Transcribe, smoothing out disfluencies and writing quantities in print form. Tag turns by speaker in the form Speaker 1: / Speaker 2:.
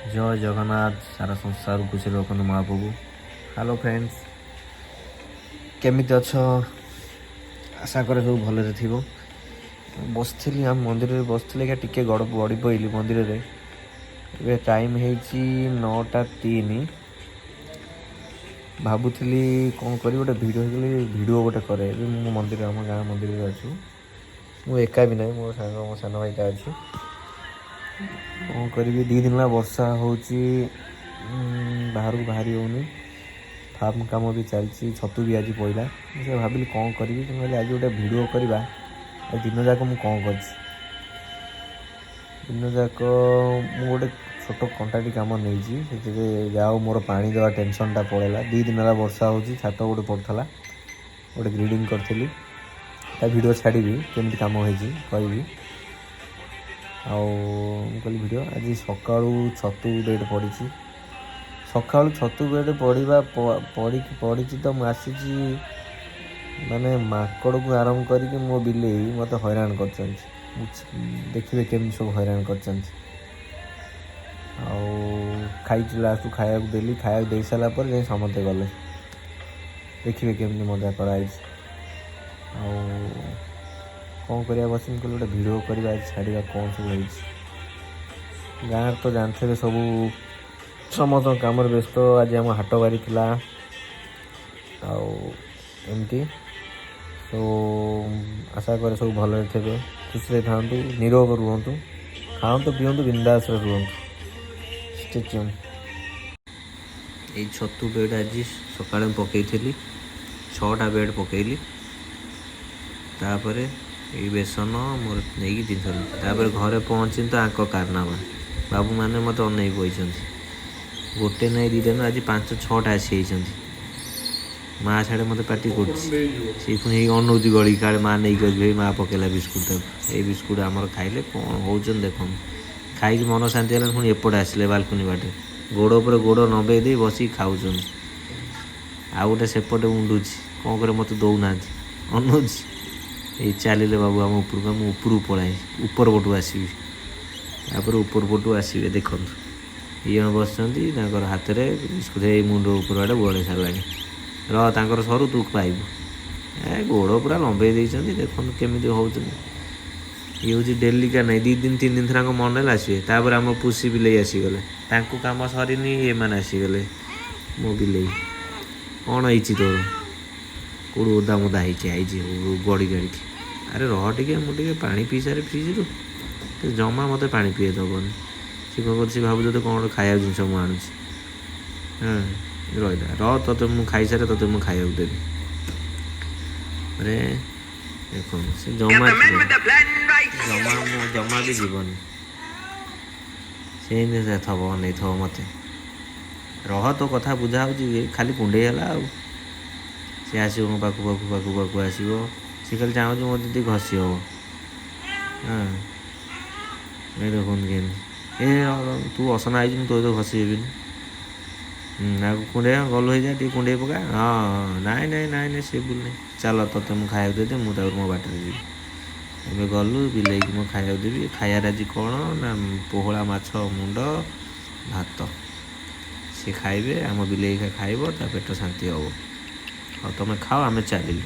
Speaker 1: जय जगन्नाथ सारा संसार खुशी रखु महाप्रभु। हेलो फ्रेंड्स, केमिति अछ? आशा करे सब भले थी। बसली आम मंदिर में बसली टे गड़ गड़ी पड़ी मंदिर में। टाइम है 9:03। भावुली कौन कर गोटे भिडियो गोटे करे मु मंदिर आम गाँ मंदिर में अच्छु। मुझे एका भी ना मो सान भाईटा अच्छी कौन करी 2 दिन वर्षा हो बाहर को बाहरी होनी। फार्म काम भी चलती, छतु भी आज पड़ा। मुझे भाविली कौन करी आज गोटे भिड करवा। दिन जाक मुझे कौन कर दिन जाक मु गोटे छोट कंटाटी कम नहीं जाओ मोर पानी देवा टेंशनटा पड़ेगा। 2 दिन वर्षा हो छात गोटे पड़ता गोटे ग्रीडिंग करी भिड छाड़ी केमती कम हो कहि कहली भिड आज सका छतु बेड पड़ी सका छतु बेड पड़ी तो मुझे माने माकड़ को आरंभ करके मो बिले मत हैरान कर देखिए केमी सब हैरान कर खाई लास्ट खाया देली खाया दे सारा पर समस्ते गले देखिए केमी मजा कराई। कौन कर बस कहले गोटे भिड करवा छाड़ा कौन सब हो गाँव तो जानते सब समस्त कम व्यस्त। आज आम हाट बारी थी आमती तो आशा करे सब भले थे, खुशी था, निरोग रुहतु, खातु पीतु, बिंदास रुहतु। ये छतु बेड आज सका पकई 6टा बेड पकईली तापर ये बेसन मोर नहीं जिनपर घरे पहुँची तो आंक कारनामा बाबू मैंने मत अन बही गोटे नहीं 2 दिन आज 5-6टा आसी माँ छाड़े मत पार्टी कर अनौज गड़ी का माँ नहीं कर माँ पकेला बिस्कुट ये बिस्कुट आमर खाइले कौन हो देख खाई मन शांति है पुणी एपटे आसिले बालकुनी बाटे गोड़ पर गोड़ नबे दे बस खाऊ आ गोटे सेपटे मुंडुच कौन करे मत दौना अनौज ये चलिए बाबू आम ऊपर पलाए ऊपर पटू आसवि तापर ऊपर पटू आसवे देखु ये बस हाथ में बिस्कुट मुंड ऊपर आड़े बोले सारा रर सरू तू पाइबू ए गोड़ पूरा लंबे देते देखो केमी हो ये हूँ डेली का नहीं 2 दिन 3 दिन थर मन आसवे तापर आम पुषी बिले आसीगले कम सरनी ये मैंने आसीगले मो बिले कौन हो तोर कौड़ ओदा मुदा हो गड़ी गाड़ी अरे रह टे मुझे पा पी सारे फ्रिज तो जमा मत पा पीए दबन सी कौन कर भाव तो कौन खाया जिनस मुझे हाँ रहा ते मुझे खाई सारे ते मुझे खाया देवी अरे देख से जमा जमा भी जीवन से थब नहीं थब मत रह तो कथा बुझा हो खाली कुंडे सी आसो मो पाखु आसो सी खाली चाहूँ मो दीदी घसी हम हाँ देख ए तू असना आई तो तो घसी कुंडे गलु हो जाए कुंडे पका हाँ नाई नाई नाई नाई से बुल नहीं चल ते मुझे खाया देदे मुझे मो बाटर जी एवं गलु बिल मो खाया देवी खायार आज कौन ना पोहला माछ मुंड भात सी खाइबे आम बिल खाइब ता पेट शांति हम और तुम खाओ आम चलिलु।